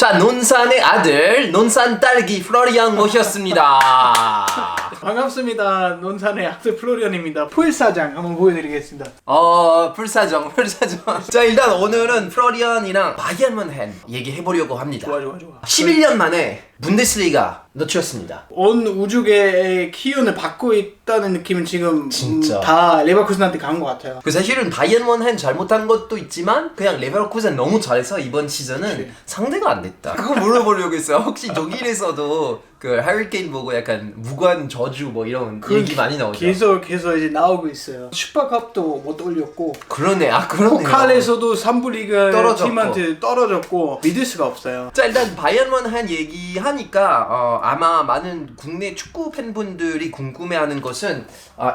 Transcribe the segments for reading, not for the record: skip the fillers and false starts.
자, 논산의 아들, 논산 딸기 플로리안 모셨습니다. 반갑습니다. 논산의 아들 플로리안입니다. 풀사장 한번 보여드리겠습니다. 풀사정. 자, 일단 오늘은 플로리안이랑 바이에른 뮌헨 얘기해보려고 합니다. 좋아. 11년 만에 분데스리가 놓쳤습니다. 온 우주계의 기운을 받고 있다는 느낌은 지금 진짜. 다 레버쿠sen한테 간 것 같아요. 그 사실은 바이에른 뮌헨 잘못한 것도 있지만 그냥 레버쿠센 너무 잘해서 이번 시즌은 그치. 상대가 안 됐다. 그걸 물어보려고 했어요. 혹시 독일에서도 그 하리케인 보고 약간 무관 저주 뭐 이런 얘기 많이 나오죠. 계속 이제 나오고 있어요. 슈퍼컵도 못 올렸고 그러네. 포칼에서도 3부 리그 떨어졌고. 팀한테 떨어졌고 믿을 수가 없어요. 자, 일단 바이에른 뮌헨 얘기하니까 아마 많은 국내 축구 팬분들이 궁금해하는 것은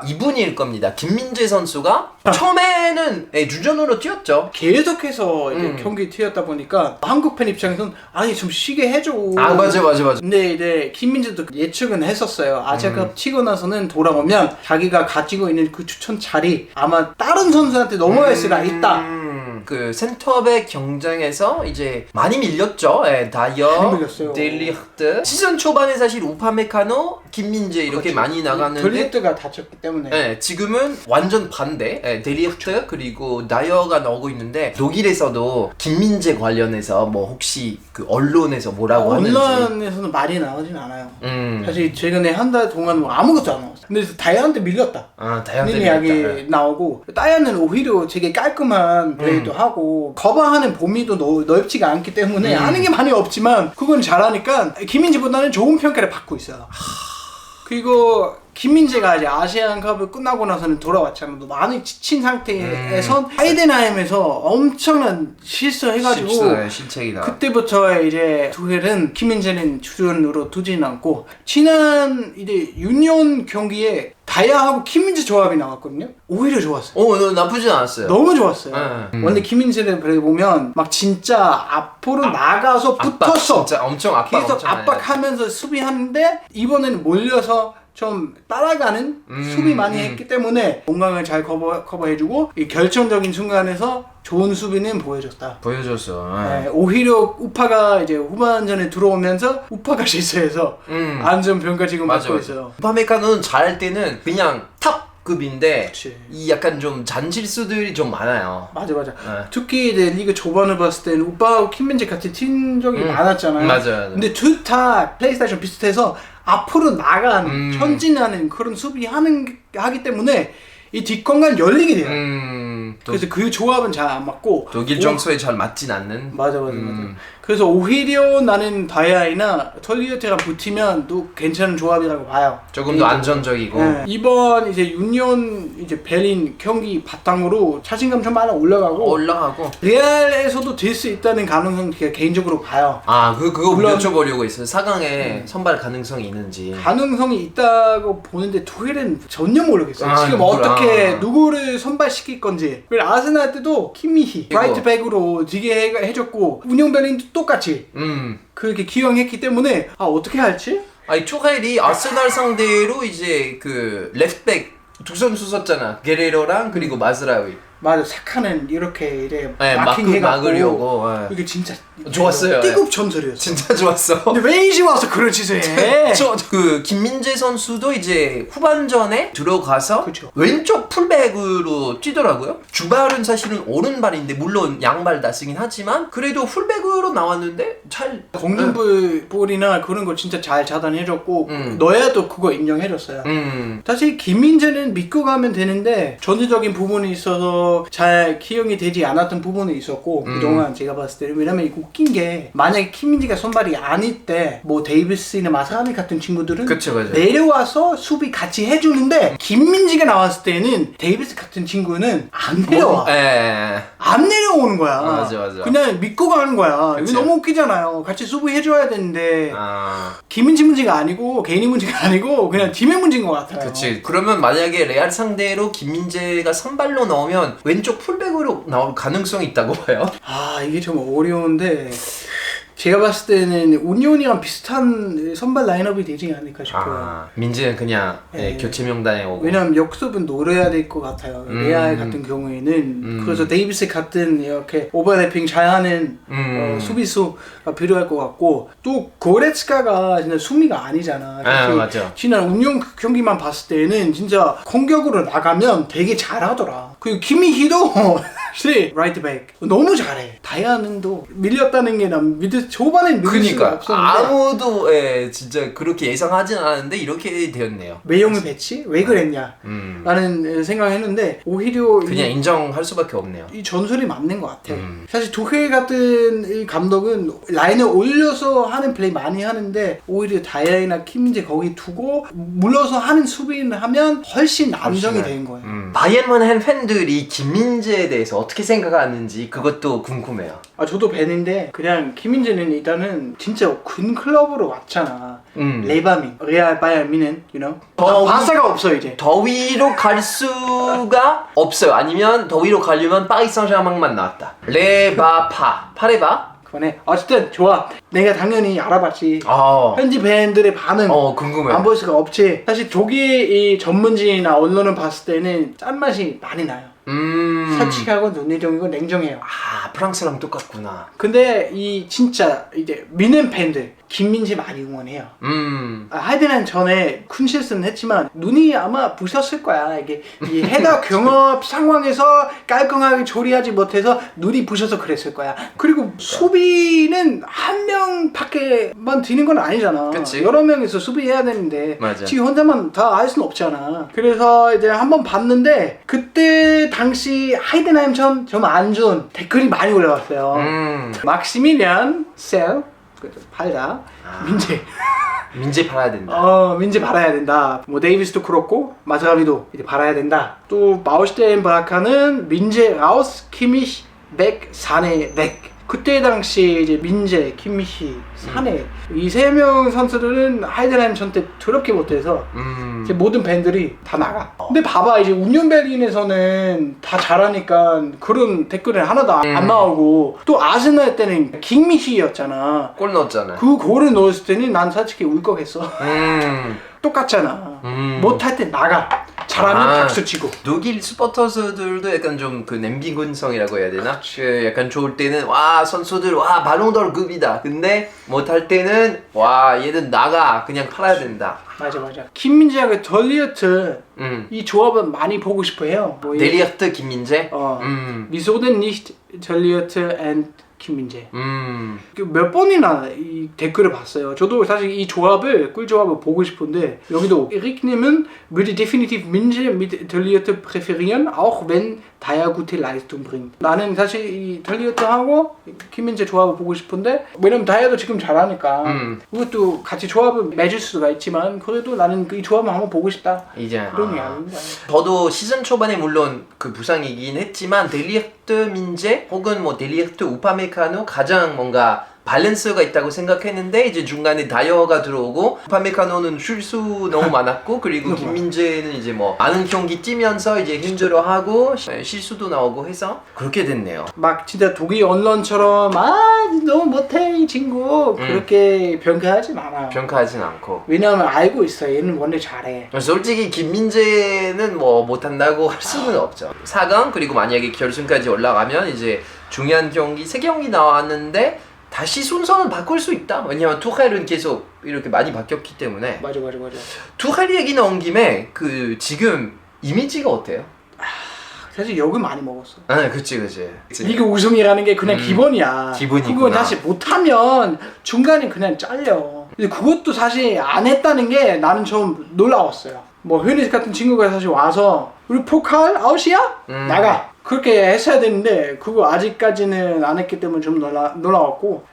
이분일 겁니다. 김민재 선수가 처음에는 주전으로 뛰었죠. 계속해서 이제 경기 튀었다 보니까 한국 팬 입장에서는 아니 좀 쉬게 해줘. 맞아. 근데 이제 김민재도 예측은 했었어요. 아시아컵 치고 나서는 돌아오면 자기가 가지고 있는 그 추천 자리 아마 다른 선수한테 넘어갈 수가 있다. 그 센터백 경쟁에서 이제 많이 밀렸죠. 많이 다이어, 밀렸어요. 델리흐트. 시즌 초반에 사실 우파메카노, 김민재 이렇게 그렇지. 많이 나갔는데 델리흐트가 다쳤기 때문에 지금은 완전 반대. 델리흐트 그리고 다이어가 나오고 있는데 독일에서도 김민재 관련해서 뭐 혹시 그 언론에서 뭐라고 하는지 언론에서는 말이 나오진 않아요. 음. 사실 최근에 한 달 동안 뭐 아무것도 안 나왔어. 근데 다이아한테 밀렸다. 다이어한테 는 이야기 밀렸다. 나오고 다이아는 오히려 되게 깔끔한 플레이도 하고 커버하는 범위도 넓지가 않기 때문에 하는 게 많이 없지만 그건 잘하니까 김민재보다는 좋은 평가를 받고 있어요. 그리고 김민재가 이제 아시안컵을 끝나고 나서는 돌아왔잖아. 많이 지친 상태에서 하이덴하임에서 엄청난 실수해가지고 실책이다. 그때부터 이제 투헬은 김민재는 주전으로 두진 않고 지난 이제 유니온 경기에 다이아하고 김민재 조합이 나왔거든요. 오히려 좋았어요. 나쁘진 않았어요. 너무 좋았어요. 원래 김민재를 보면 막 진짜 앞으로 나가서 붙었어. 진짜 엄청 계속 엄청 많이 압박하면서 수비하는데 이번에는 몰려서 좀 따라가는 수비 많이 했기 때문에 공간을 잘 커버해주고 이 결정적인 순간에서 좋은 수비는 보여줬어. 오히려 우파가 이제 후반전에 들어오면서 우파가 실수해서 안전평가 지금 받고 있어요. 우파메카노는 잘할 때는 그냥 탑급인데 그치. 이 약간 좀 잔실수들이 좀 많아요. 맞아. 특히 이제 리그 초반을 봤을 때는 우파하고 김민재 같이 튄 적이 많았잖아요. 맞아요. 근데 둘 다 플레이스타일이 비슷해서 앞으로 나가는 전진하는 그런 하기 때문에 이 뒷공간 열리게 돼요. 그래서 그 조합은 잘 안 맞고 독일 정서에 잘 맞진 않는. 맞아. 그래서 오히려 나는 다이아이나 털리어테랑 붙으면 또 괜찮은 조합이라고 봐요. 조금 더 안전적이고. 이번 이제 유니온 이제 베린 경기 바탕으로 자신감 좀 많이 올라가고 레알에서도 될 수 있다는 가능성 제가 개인적으로 봐요. 그거 물론 여쭤보려고 있어요. 4강에 선발 가능성이 있는지. 가능성이 있다고 보는데 독일은 전혀 모르겠어요. 지금 어떻게 누구를 선발시킬 건지. 그리고 아스날 때도 키미히 라이트백으로 되게 해줬고 운영 베린도 똑같이 그렇게 기용했기 때문에 어떻게 할지? 투헬이 아스날 상대로 이제 그 레프트백 두 선수 썼잖아. 게레로랑 그리고 마즈라위. 맞아. 사카는 이렇게 이제 마킹해갖고 막으려고. 이게 진짜 좋았어요. 띠급 전설이었어. 진짜 좋았어. 근데 왜 이제 와서 그런 짓을 해? 그 김민재 선수도 이제 후반전에 들어가서 그쵸. 왼쪽 풀백으로 뛰더라고요. 주발은 사실은 오른발인데 물론 양발 다 쓰긴 하지만 그래도 풀백으로 나왔는데 잘 공중볼이나 그런 거 진짜 잘 차단해줬고 너야도 그거 인정해줬어요. 사실 김민재는 믿고 가면 되는데 전체적인 부분이 있어서 잘 기용이 되지 않았던 부분이 있었고 그동안 제가 봤을 때 왜냐면 이거 웃긴 게 만약에 김민재가 선발이 아닐 때 뭐 데이비스나 마사미 같은 친구들은 그쵸. 내려와서 수비 같이 해주는데 김민재가 나왔을 때는 데이비스 같은 친구는 안 내려와. 안 내려오는 거야. 맞아. 그냥 믿고 가는 거야. 그치. 이거 너무 웃기잖아요. 같이 수비해줘야 되는데 김민재 문제가 아니고 개인이 문제가 아니고 그냥 팀의 문제인 것 같아요. 그치. 그러면 만약에 레알 상대로 김민재가 선발로 나오면 왼쪽 풀백으로 나올 가능성이 있다고 봐요. 이게 좀 어려운데 제가 봤을 때는 운ion이랑 비슷한 선발 라인업이 되지 않을까 싶어요. 민재는 그냥 교체 명단에 오고. 왜냐면 역습은 노려야 될 것 같아요. 레알 같은 경우에는. 그래서 데이비스 같은 이렇게 오버래핑 잘하는 수비수가 필요할 것 같고, 또 고레츠카가 진짜 수미가 아니잖아. 맞아. 지난 운용 경기만 봤을 때는 진짜 공격으로 나가면 되게 잘하더라. 그리고 김희희도 라이트백 너무 잘해. 다이아는도 밀렸다는 게 난 초반에 믿을 수가 없었는데 아무도 진짜 그렇게 예상하진 않았는데 이렇게 되었네요. 외형을 배치? 왜 그랬냐 라는 생각했는데 오히려 그냥 인정할 수밖에 없네요. 이 전술이 맞는 것 같아. 사실 투헬 같은 이 감독은 라인을 올려서 하는 플레이 많이 하는데 오히려 다이아나 킴민재 거기 두고 물러서 하는 수비를 하면 훨씬 안정이 되는 거예요. 바이에른 뮌헨 팬들이 김민재에 대해서 어떻게 생각하는지 그것도 궁금해요. 저도 밴인데 그냥 김민재는 일단은 진짜 큰 클럽으로 왔잖아. 레바민, 레알 바이에른 뮌헨, you know? 바사가 없어 이제. 더 위로 갈 수가 없어요. 아니면 더 위로 가려면 파리 생제르맹만 나왔다. 파레바? 그만해. 어쨌든 좋아. 내가 당연히 알아봤지. 현지 팬들의 반응 궁금해. 안 볼 수가 없지. 사실 독일 이 전문지나 언론을 봤을 때는 짠맛이 많이 나요. 솔직하고 논리적이고 냉정해요. 프랑스랑 똑같구나. 근데 이 진짜 이제 미넨 팬들 김민재 많이 응원해요. 하이덴은 전에 큰 실수는 했지만 눈이 아마 부셨을 거야. 이게 이 헤더 경합 상황에서 깔끔하게 조리하지 못해서 눈이 부셔서 그랬을 거야. 그리고 수비는 한 명밖에만 뛰는 건 아니잖아. 그치? 여러 명이서 수비해야 되는데 맞아. 지 혼자만 다 할 수는 없잖아. 그래서 이제 한번 봤는데 그때 당시 하이덴하임 좀 안 좋은 댓글이 많이 올라왔어요. 막시밀리안 셀 팔다 민재 팔아야 된다. 민재 팔아야 된다. 뭐 데이비스도 그렇고 마즈라비도 이제 팔아야 된다. 또 바우슈테인 브라카는 민재 라우스 키미시 백 사네 백. 그때 당시 이제 민재, 김희희, 사네 이 세 명 선수들은 하이덴하임 전때 더럽게 못해서 이제 모든 밴들이 다 나가. 근데 봐봐 이제 운용 베를린에서는 다 잘하니까 그런 댓글은 하나도 안 나오고 또 아스날 때는 김희희였잖아. 골 넣었잖아. 그 골을 넣었을 때는 난 솔직히 울컥했어. 똑같잖아. 못할 때 나가. 잘하면 박수 치고. 독일 스포터스들도 약간 좀 그 냄비근성이라고 해야 되나? 그 약간 좋을 때는 와 선수들 와 발롱도르 급이다. 근데 못할 때는 와 얘는 나가 그냥 팔아야 된다. 맞아. 김민재하고 덜리어트 이 조합은 많이 보고 싶어요. 뭐 델리어트 김민재? Wieso denn nicht 덜리어트 and 김민재. 몇 번이나 이 댓글을 봤어요. 저도 사실 이 조합을 꿀조합을 보고 싶은데 여기도 에릭님은 würde definitiv Minje mit 덜리어트 präferieren, auch wenn Daya gute Leistung bringt. 나는 사실 이 덜리어트하고 김민재 조합을 보고 싶은데 왜냐면 다이아도 지금 잘하니까 그것도 같이 조합을 맺을 수가 있지만 그래도 나는 이 조합을 한번 보고 싶다. 이제 그런 게 아닌가. 저도 시즌 초반에 물론 그 부상이긴 했지만 델리어트 민재 혹은 뭐 델리어트 우파메카노 가장 뭔가 밸런스가 있다고 생각했는데 이제 중간에 다이어가 들어오고 우파메카노는 실수 너무 많았고 그리고 김민재는 이제 뭐 많은 경기 뛰면서 이제 힘들어하고 실수도 나오고 해서 그렇게 됐네요. 막 진짜 독일 언론처럼 너무 못해 이 친구 그렇게 평가하진 않아요. 평가하진 않고. 왜냐면 알고 있어 얘는 원래 잘해. 솔직히 김민재는 뭐 못한다고 할 수는 없죠. 4강 그리고 만약에 결승까지 올라가면 이제 중요한 경기 3경기 나왔는데 다시 순서는 바꿀 수 있다. 왜냐면 투헬은 계속 이렇게 많이 바뀌었기 때문에. 맞아. 투헬 얘기 나온 김에 그 지금 이미지가 어때요? 사실 욕을 많이 먹었어. 그치. 리그 우승이라는 게 그냥 기본이야. 기본이구나. 그건 사실 못하면 중간에 그냥 잘려. 근데 그것도 사실 안 했다는 게 나는 좀 놀라웠어요. 뭐 흐니스 같은 친구가 사실 와서 우리 포칼 아웃이야? 나가. 그렇게 했어야 되는데 그거 아직까지는 안 했기 때문에 좀 놀라웠고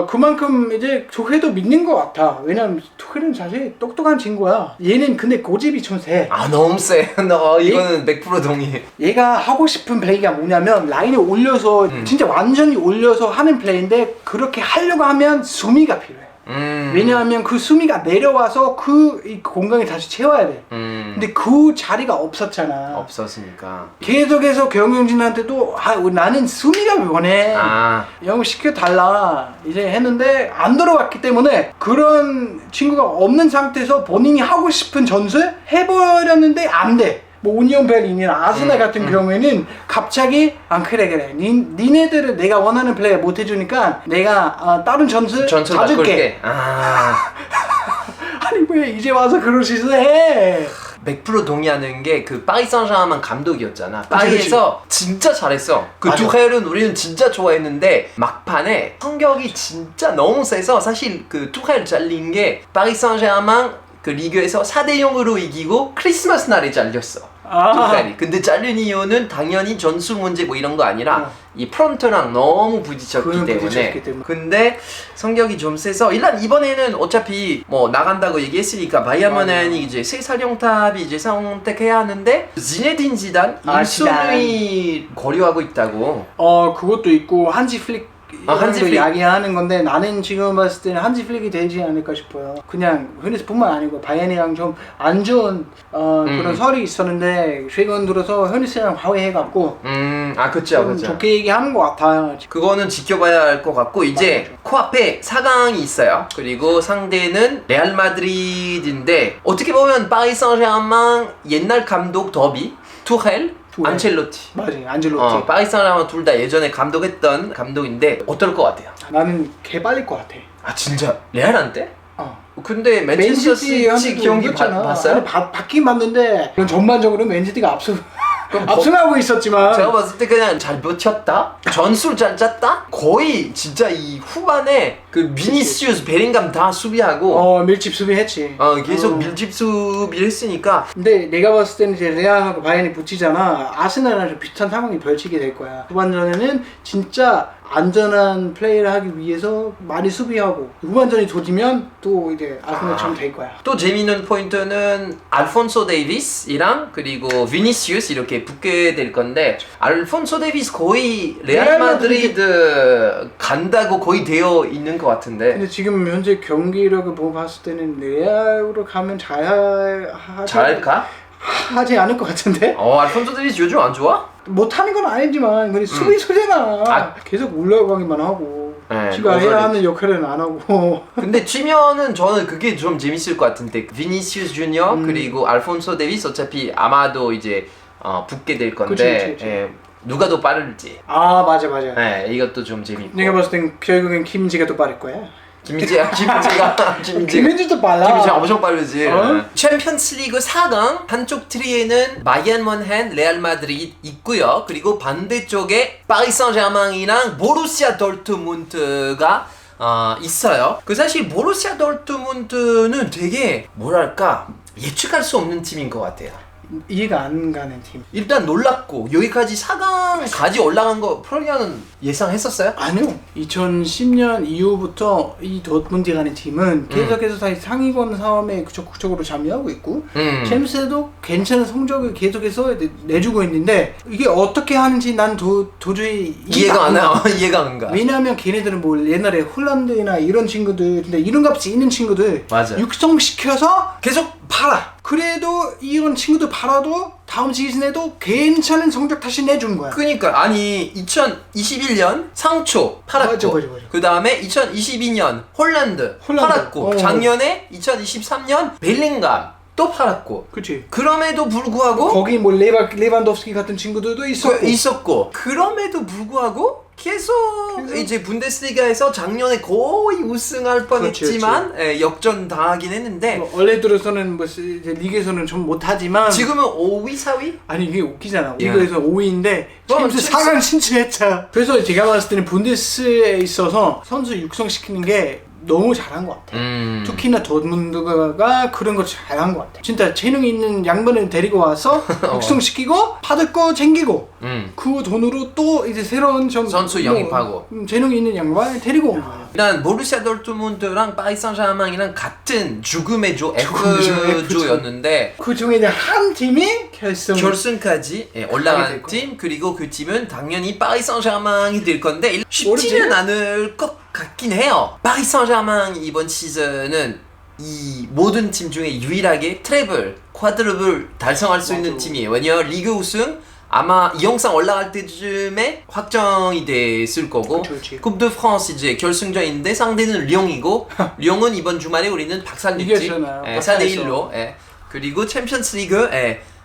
그만큼 이제 투헬도 믿는 것 같아. 왜냐면 투헬은 사실 똑똑한 친구야. 얘는 근데 고집이 좀 세. 너무 세. 이거는 100% 동의해. 얘가 하고 싶은 플레이가 뭐냐면 라인을 올려서 진짜 완전히 올려서 하는 플레이인데 그렇게 하려고 하면 수미가 필요해. 왜냐하면 그 수미가 내려와서 이 공간을 다시 채워야 돼. 근데 근데 그 자리가 없었잖아. 없었으니까. 계속해서 경영진한테도 나는 수미가 원해. 영어 시켜달라 이제 했는데 안 들어왔기 때문에 그런 친구가 없는 상태에서 본인이 하고 싶은 전술 해버렸는데 안 돼. 뭐 오니온 베린이나 아스날 같은 경우에는 갑자기 그래 니네들은 내가 원하는 플레이 못 해주니까 내가 다른 전술 봐줄게. 아니 왜 이제 와서 그런 짓을 해. 100% 동의하는 게 그 파리 생제르맹 감독이었잖아. 파리에서 진짜 잘했어. 그 투헬은 우리는 진짜 좋아했는데 막판에 성격이 진짜 너무 세서 사실 그 투헬 잘린 게 파리 생제르맹 그 리그에서 4대0으로 이기고 크리스마스 날에 잘렸어. 투헬이. 근데 잘린 이유는 당연히 전술 문제 뭐 이런 거 아니라 이 프론트랑 너무 부딪혔기 때문에. 근데 성격이 좀 세서 일단 이번에는 어차피 뭐 나간다고 얘기했으니까 바이에른 뮌헨이 이제 새 사령탑이 이제 선택해야 하는데 지네딘 지단 1순위 거류하고 있다고. 그것도 있고 한지 플릭 이야기하는 건데 나는 지금 봤을 때는 한지 플릭이 되지 않을까 싶어요. 그냥 흐니스뿐만 아니고 바이에른이랑 좀 안 좋은 그런 설이 있었는데 최근 들어서 흐니스랑 화해해갖고 그쵸. 좋게 얘기하는 것 같아요. 그거는 지켜봐야 할 것 같고 이제 코앞에 4강이 있어요. 그리고 상대는 레알 마드리드인데 어떻게 보면 파리 생제르맹 옛날 감독 더비 투헬 안첼로티. 맞아요, 안첼로티. 파리 생제르맹 둘 다 예전에 감독했던 감독인데 어떨 것 같아요? 나는 개발릴 것 같아. 진짜? 레알한테? 근데 맨체스터 시티 경기 봤어요? 봤긴 봤는데 전반적으로 맨시티가 압승하고 있었지만 제가 봤을 때 그냥 잘 버텼다? 전술 잘 짰다? 거의 진짜 이 후반에 그 비니시우스, 베링감 다 수비하고 밀집 수비했지. 계속 밀집 수비를 했으니까. 근데 내가 봤을 때는 이제 레알하고 바이에른이 붙이잖아. 아스날이랑 비슷한 상황이 펼치게 될 거야. 후반전에는 진짜 안전한 플레이를 하기 위해서 많이 수비하고 후반전이 조지면 또 이제 아스날처럼 될 거야. 또 재미있는 포인트는 알폰소 데이비스이랑 그리고 비니시우스 이렇게 붙게 될 건데 알폰소 데이비스 거의 레알 마드리드 간다고 거의 되어 있는 것 같은데. 근데 지금 현재 경기력을 보고 봤을 때는 레알으로 가면 잘할까? 하지 않을 것 같은데? 알폰소 데이비스 요즘 안 좋아? 못하는 건 아니지만 근데 수비 소재나 계속 올라가기만 하고 지가 해야 하는 역할은 안 하고. 근데 튀면은 저는 그게 좀 재밌을 것 같은데 비니시우스 주니어 그리고 알폰소 데이비스 어차피 아마도 이제 붙게 될 건데 그치. 누가 더 빠를지. 맞아. 이것도 좀 재밌고. 내가 봤을 땐 결국엔 김지가 더 빠를 거야. 김민지도 빨라. 김민지가 엄청 빠르지. 챔피언스리그 4강 한쪽 트리에는 바이에른 뮌헨, 레알 마드리드 있고요. 그리고 반대쪽에 파리 생제르맹이랑 보루시아 도르트문트가 있어요. 그 사실 보루시아 도르트문트는 되게 뭐랄까 예측할 수 없는 팀인 것 같아요. 이해가 안 가는 팀. 일단 놀랍고 여기까지 4강까지 올라간 거 프로리아는 예상했었어요? 아니요. 2010년 이후부터 이 도트문트라는 팀은 계속해서 다시 상위권 싸움에 적극적으로 참여하고 있고 챔스에도 괜찮은 성적을 계속해서 내주고 있는데 이게 어떻게 하는지 난 도저히 이해가 안 가. 이해가 안 가. 왜냐하면 걔네들은 뭐 옛날에 홀란드나 이런 친구들 근데 이름값이 있는 친구들 육성시켜서 계속 팔아. 그래도 이런 친구들 팔아도 다음 시즌에도 괜찮은 성적 다시 내주는 거야. 그러니까 아니 2021년 상초 팔았고 맞아. 그 다음에 2022년 홀란드. 팔았고 작년에 2023년 벨링감 또 팔았고. 그치. 그럼에도 불구하고 거기 뭐 레반도프스키 같은 친구들도 있었고 그럼에도 불구하고 계속 이제 분데스리가에서 작년에 거의 우승할 뻔했지만 역전 당하긴 했는데 원래 들어서는 뭐 이제 리그에서는 좀 못하지만 지금은 5위 4위? 아니 이게 웃기잖아. 리그에서 5위인데 챔스 4강 진출했잖아. 그래서 제가 봤을 때는 분데스에 있어서 선수 육성시키는 게 너무 잘한 것 같아. 특히나 도트문트가 그런 거 잘한 것 같아. 진짜 재능 있는 양반을 데리고 와서 육성시키고 받을 거 챙기고 그 돈으로 또 이제 새로운 선수 영입하고 재능 있는 양반을 데리고 온 거야. 일단 보루시아 도르트문트랑 파리 생제르맹이랑 같은 죽음의 조 F조였는데 그 중에 한 팀이 결승까지 올라간 팀. 그리고 그 팀은 당연히 파리 생제르맹이 될 건데 쉽지는 않을 것 같긴 해요. 파리 생제르맹 이번 시즌은 이 모든 팀 중에 유일하게 트래블, 쿼드러블 달성할 수 있는 팀이에요. 왜냐면 리그 우승 아마 이 영상 올라갈 때쯤에 확정이 됐을 거고 쿠프 드 프랑스 이제 결승전인데 상대는 리옹이고 리옹은 이번 주말에 우리는 박살냈지. 4대1로. 그리고 챔피언스 리그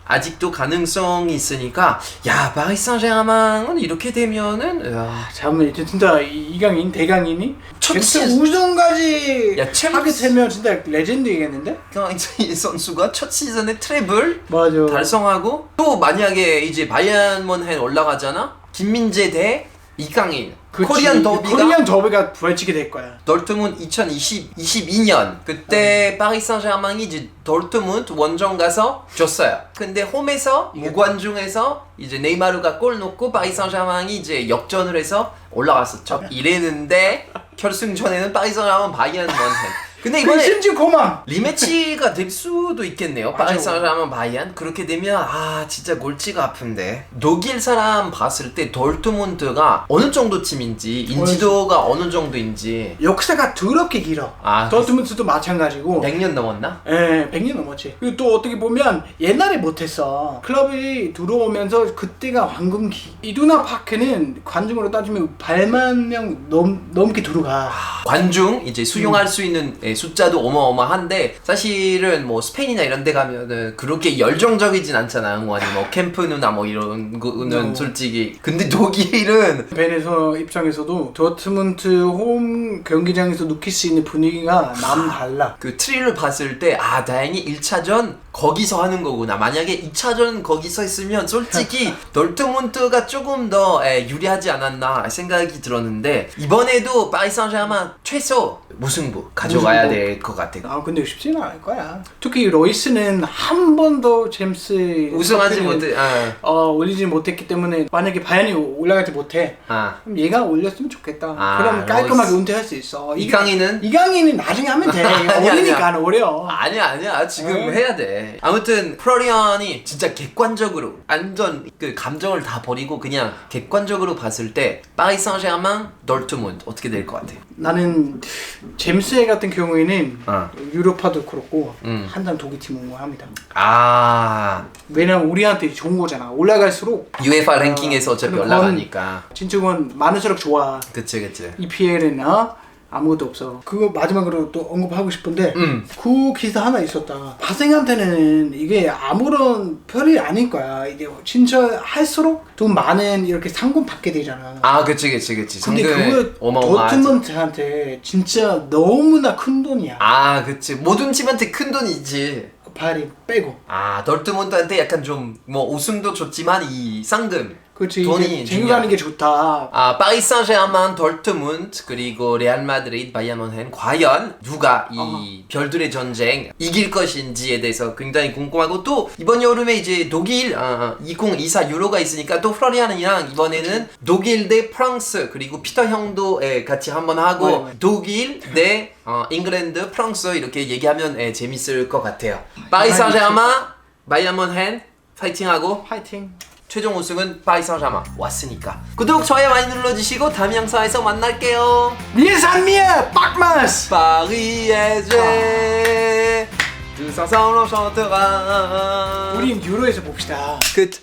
아직도 가능성이 있으니까 야 파리 생제르맹은 이렇게 되면은 잠깐만 이제 진짜 이강인 대강인이 첫 챔스 우승까지 야, 하게 되면 진짜 레전드이겠는데? 이 선수가 첫 시즌에 트래블 맞아. 달성하고 또 만약에 이제 바이에른 뮌헨 올라가잖아. 김민재 대 이강인. 코리안 더비가 벌치게 될 거야. dortmund 2022년 그때 파리 생제르맹이 이제 dortmund 원정 가서 졌어요. 근데 홈에서 무관중에서 이제 네이마르가 골 넣고 파리 생제르맹이 이제 역전을 해서 올라갔었죠. 이랬는데 결승전에는 파리 생제르맹 바이에른 뮌헨. 근데 이번에 심지어 고만 리매치가 될 수도 있겠네요. 파리 생제르맹 바이에른 그렇게 되면 진짜 골치가 아픈데. 독일 사람 봤을 때 dortmund가 어느 정도 팀인지 인지도가 어느 정도인지 역사가 더럽게 길어. dortmund도 마찬가지고 100년 넘었나? 100년 넘었지. 그리고 또 어떻게 보면 옛날에 못했어. 클럽이 들어오면서 그때가 황금기. 이두나 파크는 관중으로 따지면 8만 명 넘게 들어가. 관중 이제 수용할 수 있는 숫자도 어마어마한데 사실은 뭐 스페인이나 이런 데 가면은 그렇게 열정적이진 않잖아. 응원이 뭐 캠프누나 뭐 이런 거는 솔직히. 근데 독일은 벤에서 입장에서도 도트문트 홈 경기장에서 느낄 수 있는 분위기가 남달라. 그 트리를 봤을 때 다행히 1차전 거기서 하는 거구나. 만약에 2차전 거기서 했으면 솔직히 dortmund가 조금 더 유리하지 않았나 생각이 들었는데 이번에도 파리 생제르맹 최소 무승부 가져가야 될 것 같아. 근데 쉽지는 않을 거야. 특히 로이스는 한 번도 잼스 우승하지 못해. 올리지 못했기 때문에 만약에 바이에른이 올라가지 못해. 그럼 얘가 올렸으면 좋겠다. 그럼 깔끔하게 은퇴할 수 있어. 이강인은 나중에 하면 돼. 어리니까 어려. 아니야. 지금 해야 돼. 아무튼 플로리안이 진짜 객관적으로 완전 그 감정을 다 버리고 그냥 객관적으로 봤을 때 파리 생제르맹, dortmund 어떻게 될 것 같아? 나는 잼스 같은 경우에는 유로파도 그렇고 항상 독일팀 응원합니다. 왜냐면 우리한테 좋은 거잖아. 올라갈수록 UEFA 랭킹에서 어차피 올라가니까 진축은 많을수록 좋아. 그치. EPL은 아무것도 없어. 그거 마지막으로 또 언급하고 싶은데 그 기사 하나 있었다. 학생한테는 이게 아무런 별이 아닐 거야. 이게 진짜 할수록 돈 많은 이렇게 상금 받게 되잖아. 그치. 근데 그거 도트문트한테 진짜 너무나 큰 돈이야. 그치. 모든 팀한테 큰 돈이지. 파리 빼고. dortmund한테 약간 좀 뭐 우승도 좋지만 이 상금 그렇지. 돈이 쟁여가는 게 좋다. 파리 생제르맹, dortmund 그리고 레알 마드리드, 바이에른 뮌헨 과연 누가 이 별들의 전쟁 이길 것인지에 대해서 굉장히 궁금하고 또 이번 여름에 이제 독일 2024 유로가 있으니까 또 플로리안이랑 이번에는 독일 대 프랑스 그리고 피터 형도 같이 한번 하고 독일 대 잉글랜드, 프랑스 이렇게 얘기하면 재밌을 것 같아요. 파리 생제르맹, 바이에른 뮌헨 파이팅하고 파이팅. 최종 우승은 파리 생제르맹 왔으니까 구독, 좋아요 많이 눌러주시고 다음 영상에서 만날게요. 미에산미에 빡마스 파리에제 tous ensemble on chantera. 우린 유로에서 봅시다. 끝.